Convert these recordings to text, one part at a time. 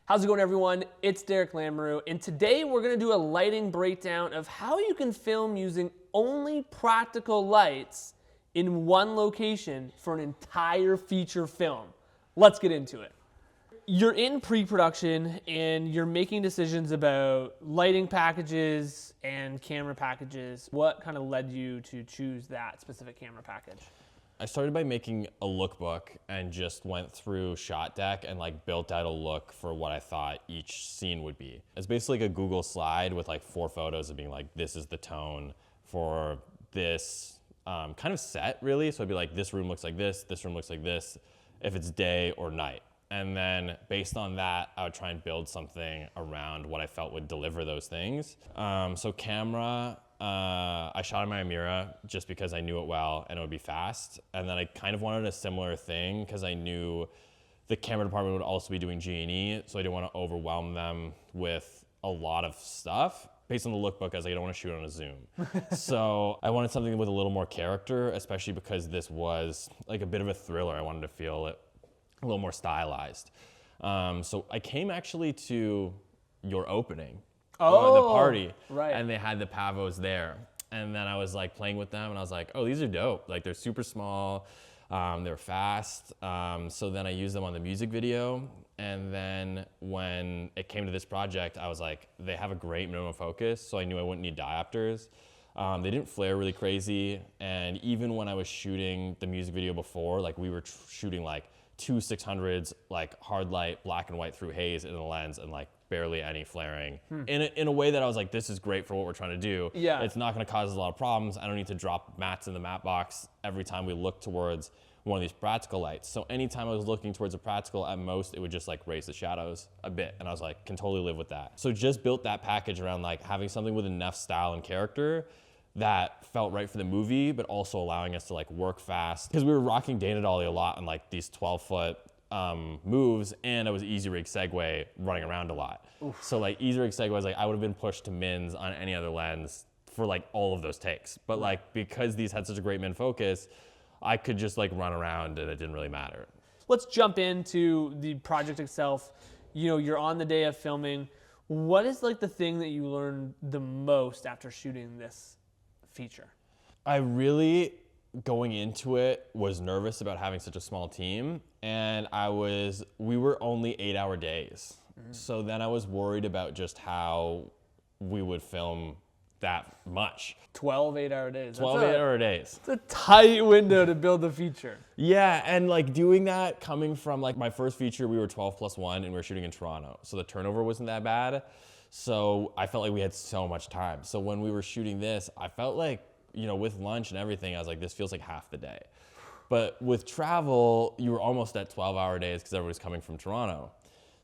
How's it going, everyone? It's Derek Lamoureux, and today we're going to do a lighting breakdown of how you can film using only practical lights in one location for an entire feature film. Let's get into it. You're in pre-production and you're making decisions about lighting packages and camera packages. What kind of led you to choose that specific camera package? I started by making a lookbook and just went through shot deck and like built out a look for what I thought each scene would be. It's basically like a Google slide with like 4 photos of being like, this is the tone for this kind of set really. So I'd be like, this room looks like this room looks like this, if it's day or night. And then based on that, I would try and build something around what I felt would deliver those things. So camera, I shot in my Amira just because I knew it well and it would be fast. And then I kind of wanted a similar thing because I knew the camera department would also be doing G&E, so I didn't want to overwhelm them with a lot of stuff. Based on the lookbook, I was like, I don't want to shoot on a Zoom. So I wanted something with a little more character, especially because this was like a bit of a thriller. I wanted to feel it a little more stylized. So I came actually to your opening. The party, right. And they had the Pavos there. And then I was like playing with them and I was like, oh, these are dope. Like they're super small, they're fast. So then I used them on the music video. And then when it came to this project, I was like, they have a great minimum focus, so I knew I wouldn't need diopters. They didn't flare really crazy. And even when I was shooting the music video before, like we were shooting like 2 600s, like hard light, black and white through haze in the lens and like barely any flaring in a way that I was like, this is great for what we're trying to do. Yeah. It's not going to cause a lot of problems. I don't need to drop mats in the matte box every time we look towards one of these practical lights. So anytime I was looking towards a practical, at most it would just like raise the shadows a bit. And I was like, can totally live with that. So just built that package around like having something with enough style and character that felt right for the movie, but also allowing us to like work fast. Because we were rocking Dana Dolly a lot on like these 12-foot moves, and it was easy rig Segway running around a lot. Oof. So like easy rig Segway was like, I would have been pushed to mins on any other lens for like all of those takes. But like, because these had such a great min focus, I could just like run around and it didn't really matter. Let's jump into the project itself. You know, you're on the day of filming. What is like the thing that you learned the most after shooting this feature? I really, going into it, was nervous about having such a small team, and we were only 8-hour days. So then I was worried about just how we would film that much. 12 8-hour days. 12 8-hour days. It's a tight window to build the feature. Yeah, and like doing that, coming from like my first feature, we were 12+1 and we were shooting in Toronto. So the turnover wasn't that bad. So I felt like we had so much time. So when we were shooting this, I felt like, you know, with lunch and everything, I was like, this feels like half the day. But with travel, you were almost at 12-hour days because everybody's coming from Toronto.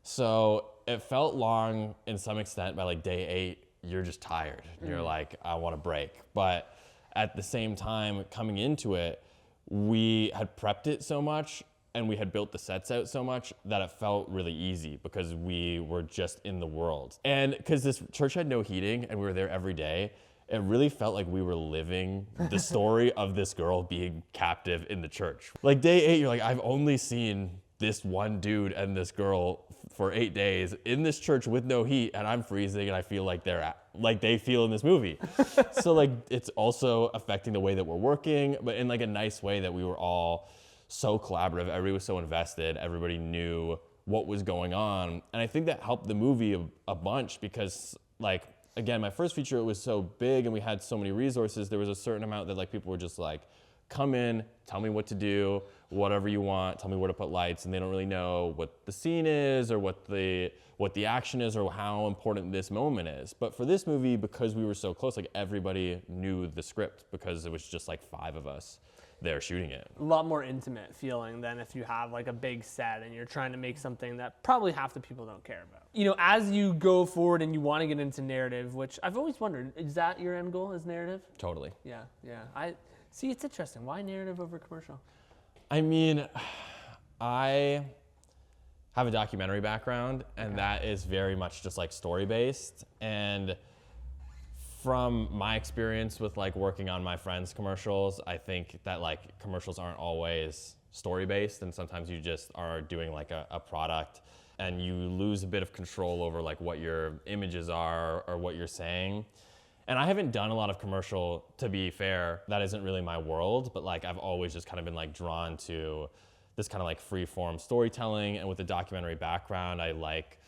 So it felt long in some extent. By like day 8, you're just tired. You're like, I want to break. But at the same time, coming into it, we had prepped it so much and we had built the sets out so much that it felt really easy because we were just in the world. And because this church had no heating and we were there every day, it really felt like we were living the story of this girl being captive in the church. Like day 8, you're like, I've only seen this one dude and this girl for 8 days in this church with no heat, and I'm freezing and I feel like they feel in this movie. So like it's also affecting the way that we're working, but in like a nice way that we were all so collaborative. Everybody was so invested. Everybody knew what was going on. And I think that helped the movie a bunch because like, again, my first feature, it was so big and we had so many resources. There was a certain amount that like people were just like, come in, tell me what to do, whatever you want, tell me where to put lights, and they don't really know what the scene is or what the action is or how important this moment is. But for this movie, because we were so close, like everybody knew the script because it was just like 5 of us there shooting it. A lot more intimate feeling than if you have like a big set and you're trying to make something that probably half the people don't care about. You know, as you go forward and you want to get into narrative, which I've always wondered, is that your end goal, is narrative? Totally. Yeah. See, it's interesting. Why narrative over commercial? I mean, I have a documentary background, and that is very much just like story-based. And from my experience with like working on my friends' commercials, I think that like commercials aren't always story-based, and sometimes you just are doing like a product and you lose a bit of control over like what your images are or what you're saying. And I haven't done a lot of commercial, to be fair. That isn't really my world, but like I've always just kind of been like drawn to this kind of like free form storytelling. And with the documentary background, I like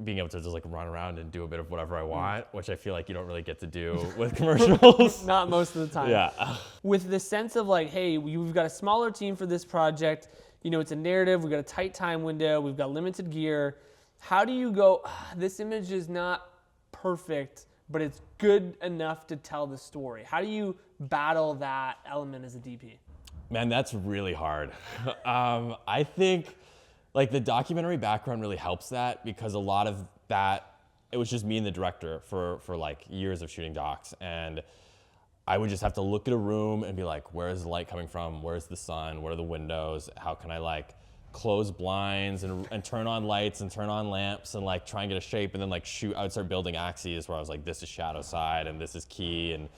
being able to just like run around and do a bit of whatever I want, which I feel like you don't really get to do with commercials. Not most of the time. Yeah. With the sense of like, hey, we've got a smaller team for this project. You know, it's a narrative. We've got a tight time window. We've got limited gear. How do you go, this image is not perfect, but it's good enough to tell the story? How do you battle that element as a DP? Man, that's really hard. I think like the documentary background really helps that, because a lot of that, it was just me and the director for like years of shooting docs. And I would just have to look at a room and be like, where is the light coming from? Where's the sun? What are the windows? How can I like close blinds and turn on lights and turn on lamps and like try and get a shape, and then like shoot. I would start building axes where I was like, this is shadow side and this is key, and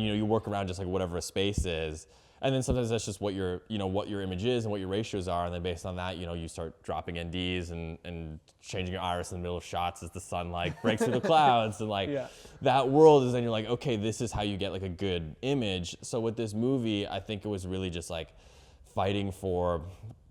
you know, you work around just like whatever a space is. And then sometimes that's just what your, you know, what your image is and what your ratios are. And then based on that, you know, you start dropping NDs and changing your iris in the middle of shots as the sun like breaks through the clouds. And like that world is then you're like, okay, this is how you get like a good image. So with this movie, I think it was really just like fighting for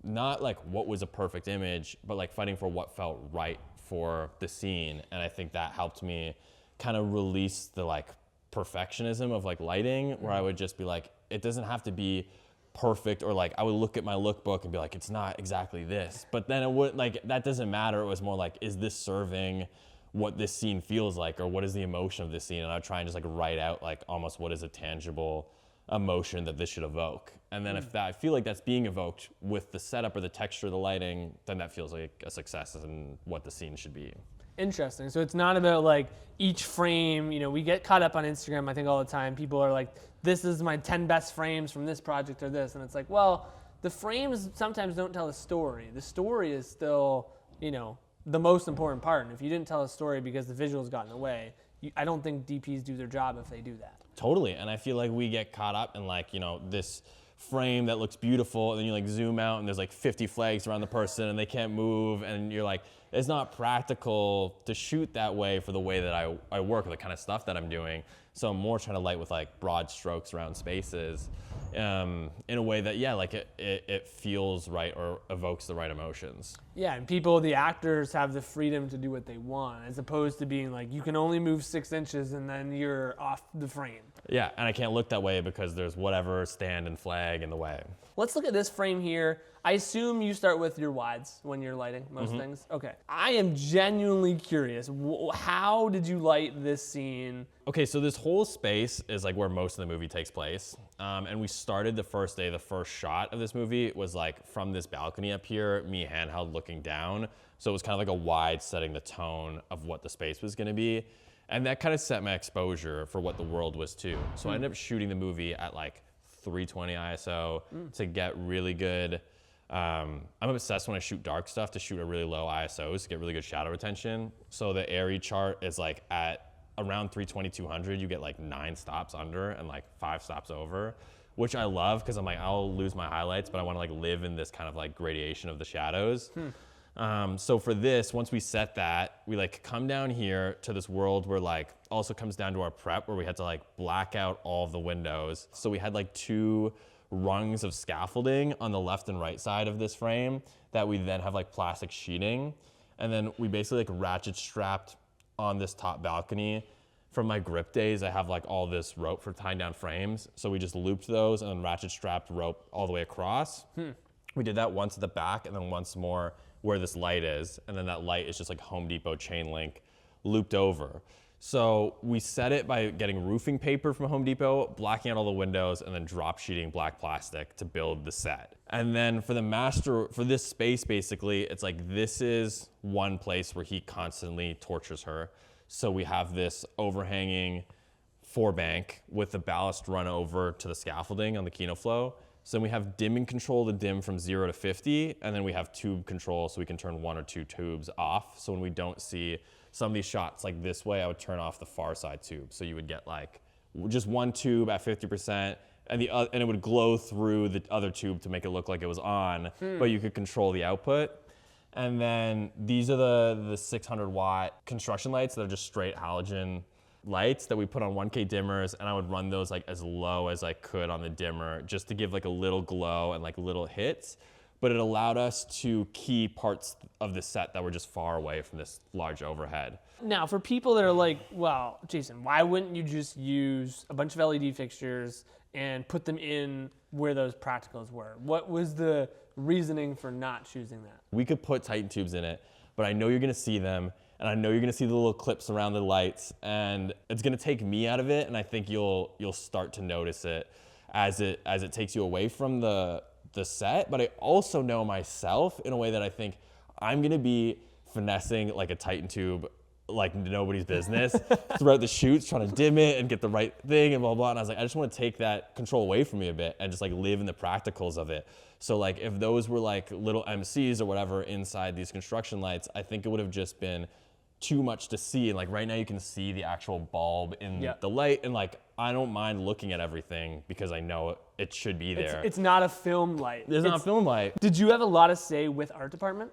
not like what was a perfect image, but like fighting for what felt right for the scene. And I think that helped me kind of release the like perfectionism of like lighting, where I would just be like, it doesn't have to be perfect, or like I would look at my lookbook and be like, it's not exactly this, but then it would like, that doesn't matter. It was more like, is this serving what this scene feels like, or what is the emotion of this scene? And I'd try and just like write out like almost what is a tangible emotion that this should evoke. And then if that, I feel like that's being evoked with the setup or the texture of the lighting, then that feels like a success in what the scene should be. Interesting. So it's not about like each frame, you know, we get caught up on Instagram, I think all the time. People are like, this is my 10 best frames from this project or this. And it's like, well, the frames sometimes don't tell a story. The story is still, you know, the most important part. And if you didn't tell a story because the visuals got in the way, I don't think DPs do their job if they do that. Totally. And I feel like we get caught up in like, you know, this frame that looks beautiful, and then you like zoom out and there's like 50 flags around the person and they can't move, and you're like, it's not practical to shoot that way for the way that I work, the kind of stuff that I'm doing. So I'm more trying to light with like broad strokes around spaces in a way that, yeah, like it feels right or evokes the right emotions. Yeah, and people, the actors have the freedom to do what they want, as opposed to being like, you can only move 6 inches and then you're off the frame. Yeah, and I can't look that way because there's whatever stand and flag in the way. Let's look at this frame here. I assume you start with your wides when you're lighting most things. Okay. I am genuinely curious. How did you light this scene? Okay, so this whole space is like where most of the movie takes place. And we started the first day, the first shot of this movie was like from this balcony up here, me handheld looking down. So it was kind of like a wide setting the tone of what the space was gonna be. And that kind of set my exposure for what the world was too. So I ended up shooting the movie at like 320 ISO to get really good. I'm obsessed when I shoot dark stuff to shoot at really low ISOs to get really good shadow retention. So the ARRI chart is like at around 320, 200, you get like 9 stops under and like 5 stops over, which I love because I'm like, I'll lose my highlights, but I want to like live in this kind of like gradation of the shadows. So for this, once we set that, we like come down here to this world where like also comes down to our prep where we had to like black out all of the windows. So we had like 2 rungs of scaffolding on the left and right side of this frame that we then have like plastic sheeting. And then we basically like ratchet strapped on this top balcony. From my grip days, I have like all this rope for tying down frames. So we just looped those and then ratchet strapped rope all the way across. We did that once at the back and then once more where this light is. And then that light is just like Home Depot chain link looped over. So we set it by getting roofing paper from Home Depot, blacking out all the windows, and then drop sheeting black plastic to build the set. And then for the master, for this space, basically, it's like this is one place where he constantly tortures her. So we have this overhanging 4-bank with the ballast run over to the scaffolding on the Kino flow. So then we have dimming control to dim from 0 to 50, and then we have tube control so we can turn 1 or 2 tubes off. So when we don't see some of these shots like this way, I would turn off the far side tube. So you would get like just 1 tube at 50%, and and it would glow through the other tube to make it look like it was on, but you could control the output. And then these are the 600 watt construction lights that are just straight halogen lights that we put on 1K dimmers, and I would run those like as low as I could on the dimmer just to give like a little glow and like little hits. But it allowed us to key parts of the set that were just far away from this large overhead. Now, for people that are like, well, Jason, why wouldn't you just use a bunch of LED fixtures and put them in where those practicals were? What was the reasoning for not choosing that? We could put Titan tubes in it, but I know you're gonna see them, and I know you're gonna see the little clips around the lights, and it's gonna take me out of it, and I think you'll start to notice it as it takes you away from the set. But I also know myself in a way that I think I'm gonna be finessing like a Titan tube like nobody's business throughout the shoots, trying to dim it and get the right thing and blah, blah. And I was like, I just want to take that control away from me a bit and just like live in the practicals of it. So like if those were like little MCs or whatever inside these construction lights, I think it would have just been too much to see. And like right now you can see the actual bulb in the light, and like I don't mind looking at everything because I know it should be there. It's not a film light. It's not a film light. Did you have a lot of say with art department?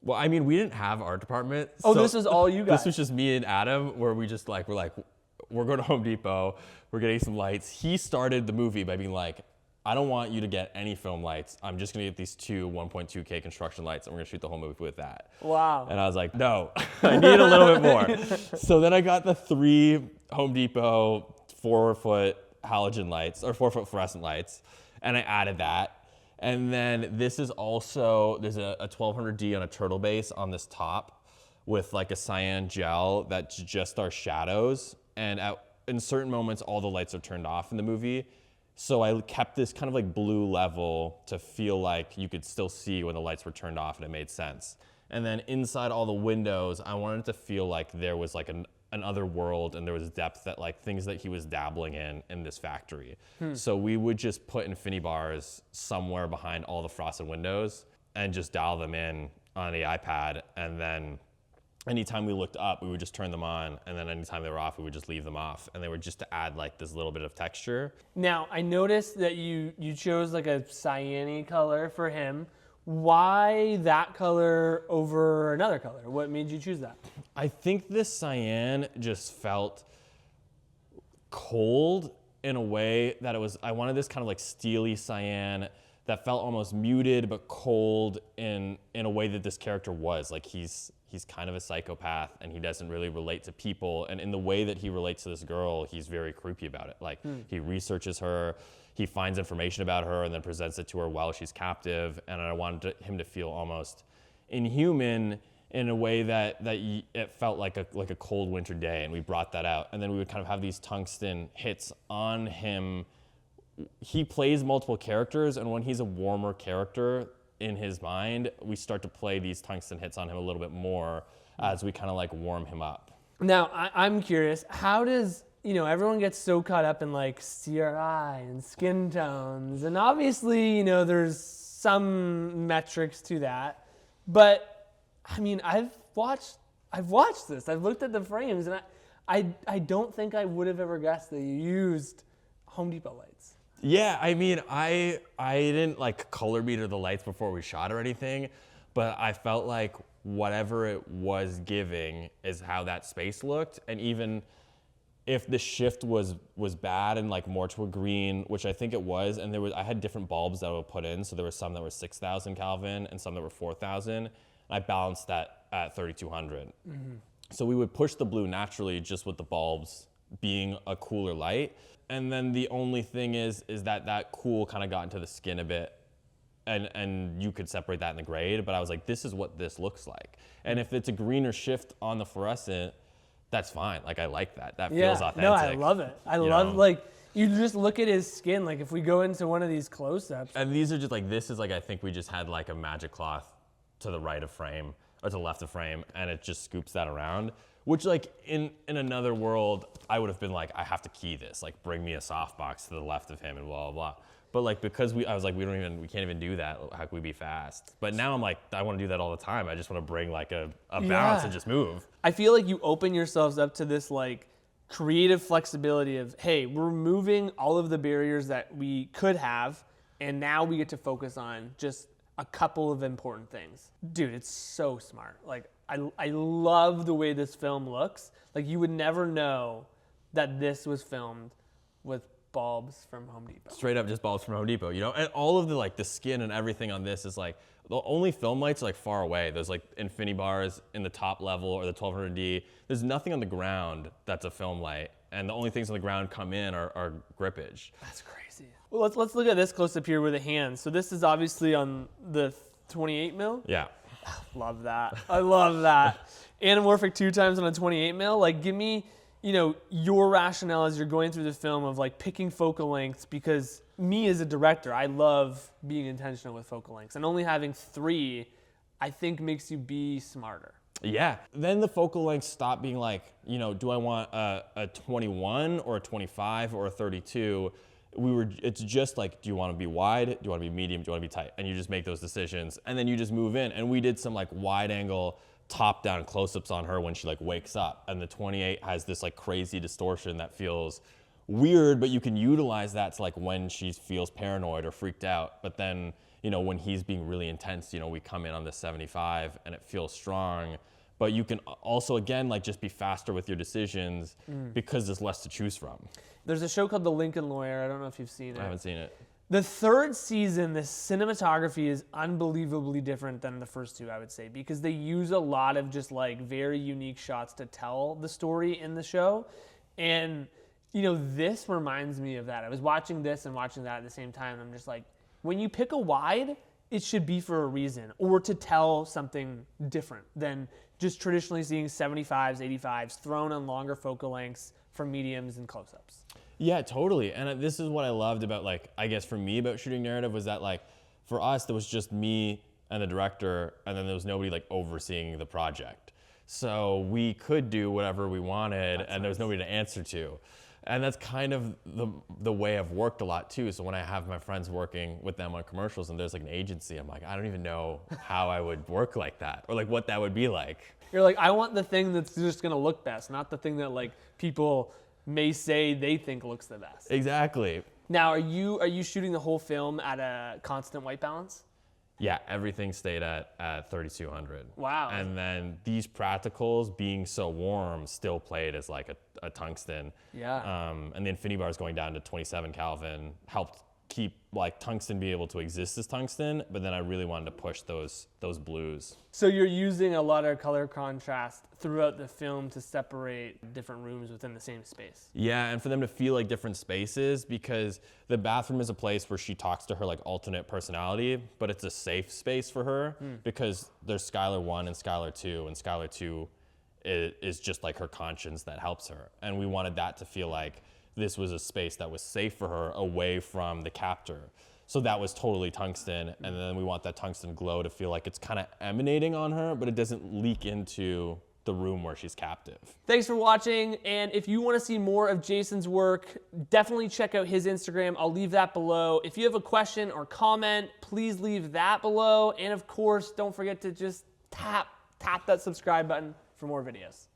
Well, I mean, we didn't have art department. Oh, so this was all you guys? This was just me and Adam, where we just like, we're going to Home Depot, we're getting some lights. He started the movie by being like, I don't want you to get any film lights. I'm just gonna get these two 1.2K construction lights, and we're gonna shoot the whole movie with that. Wow. And I was like, no, I need a little bit more. So then I got the 3 Home Depot 4-foot halogen lights, or 4-foot fluorescent lights, and I added that. And then this is also, there's a 1200D on a turtle base on this top with like a cyan gel that's just our shadows. And in certain moments, all the lights are turned off in the movie. So I kept this kind of like blue level to feel like you could still see when the lights were turned off, and it made sense. And then inside all the windows, I wanted it to feel like there was like an other world, and there was depth, that like things that he was dabbling in this factory. So we would just put infinity bars somewhere behind all the frosted windows and just dial them in on the iPad. And then anytime we looked up, we would just turn them on. And then anytime they were off, we would just leave them off. And they were just to add like this little bit of texture. Now, I noticed that you chose like a cyan color for him. Why that color over another color? What made you choose that? I think this cyan just felt cold in a way that I wanted this kind of like steely cyan that felt almost muted but cold in a way that this character was. Like he's kind of a psychopath, and he doesn't really relate to people. And in the way that he relates to this girl, he's very creepy about it. Like he researches her, he finds information about her and then presents it to her while she's captive. And I wanted him to feel almost inhuman in a way that it felt like a cold winter day, and we brought that out. And then we would kind of have these tungsten hits on him. He plays multiple characters, and when he's a warmer character in his mind, we start to play these tungsten hits on him a little bit more as we kind of like warm him up. Now, I'm curious, how does, everyone gets so caught up in like CRI and skin tones, and obviously, there's some metrics to that, but I mean, I've watched this. I've looked at the frames, and I don't think I would have ever guessed that you used Home Depot lights. Yeah, I mean, I didn't like color meter the lights before we shot or anything, but I felt like whatever it was giving is how that space looked. And even if the shift was bad and like more to a green, which I think it was, and I had different bulbs that I would put in, so there were some that were 6,000 Kelvin and some that were 4,000, and I balanced that at 3,200. So we would push the blue naturally just with the bulbs being a cooler light. And then the only thing is that cool kind of got into the skin a bit, and you could separate that in the grade, but I was like, this is what this looks like. And if it's a greener shift on the fluorescent, that's fine. Like, I like that. That feels authentic. No, I love it. I love, like, you just look at his skin, like if we go into one of these close-ups. And these are just like, this is like, I think we just had like a magic cloth to the right of frame, or to the left of frame, and it just scoops that around. Which, like, in another world, I would have been like, I have to key this. Like, bring me a softbox to the left of him and blah, blah, blah. But, like, because I was like, we can't even do that. How can we be fast? But now I'm like, I want to do that all the time. I just want to bring, like, a balance and just move. I feel like you open yourselves up to this, like, creative flexibility of, hey, we're removing all of the barriers that we could have, and now we get to focus on just a couple of important things. Dude, it's so smart. Like, I love the way this film looks. Like, you would never know that this was filmed with bulbs from Home Depot. Straight up just bulbs from Home Depot, you know? And all of the like the skin and everything on this is like, the only film lights are like far away. There's like infinity bars in the top level or the 1200D. There's nothing on the ground that's a film light. And the only things on the ground come in are grippage. That's crazy. Well, let's look at this close up here with the hands. So this is obviously on the 28 mil. Yeah. Love that. I love that. Anamorphic 2 times on a 28 mil. Like, give me, you know, your rationale as you're going through the film of like picking focal lengths, because me as a director, I love being intentional with focal lengths, and only having 3, I think, makes you be smarter. Yeah. Then the focal lengths stop being like, you know, do I want a 21 or a 25 or a 32? It's just like, do you want to be wide? Do you want to be medium? Do you want to be tight? And you just make those decisions, and then you just move in. And we did some like wide angle top down close-ups on her when she like wakes up, and the 28 has this like crazy distortion that feels weird, but you can utilize that to like when she feels paranoid or freaked out. But then, you know, when he's being really intense, you know, we come in on the 75 and it feels strong. But you can also, again, like just be faster with your decisions because there's less to choose from. There's a show called The Lincoln Lawyer. I don't know if you've seen it. I haven't seen it. The 3rd season, the cinematography is unbelievably different than the first 2, I would say, because they use a lot of just like very unique shots to tell the story in the show. And, you know, this reminds me of that. I was watching this and watching that at the same time. And I'm just like, when you pick a wide, it should be for a reason, or to tell something different than just traditionally seeing 75s, 85s thrown on longer focal lengths for mediums and close-ups. Yeah, totally. And this is what I loved about, like, I guess for me about shooting narrative was that, like, for us, there was just me and the director, and then there was nobody like overseeing the project. So we could do whatever we wanted, and there was nobody to answer to. And that's kind of the way I've worked a lot too. So when I have my friends working with them on commercials and there's like an agency, I'm like, I don't even know how I would work like that, or like what that would be like. You're like, I want the thing that's just gonna look best, not the thing that like people may say they think looks the best. Exactly. Now, are you shooting the whole film at a constant white balance? Yeah, everything stayed at 3200. Wow. And then these practicals being so warm still played as like a tungsten. Yeah. And the infinity bars going down to 27 Kelvin helped keep like tungsten be able to exist as tungsten, but then I really wanted to push those blues. So you're using a lot of color contrast throughout the film to separate different rooms within the same space. Yeah, and for them to feel like different spaces, because the bathroom is a place where she talks to her like alternate personality, but it's a safe space for her because there's Skylar 1 and Skylar 2, and Skylar 2 is just like her conscience that helps her. And we wanted that to feel like this was a space that was safe for her away from the captor. So that was totally tungsten, and then we want that tungsten glow to feel like it's kind of emanating on her, but it doesn't leak into the room where she's captive. Thanks for watching, and if you want to see more of Jason's work, definitely check out his Instagram. I'll leave that below. If you have a question or comment, please leave that below, and of course, don't forget to just tap that subscribe button for more videos.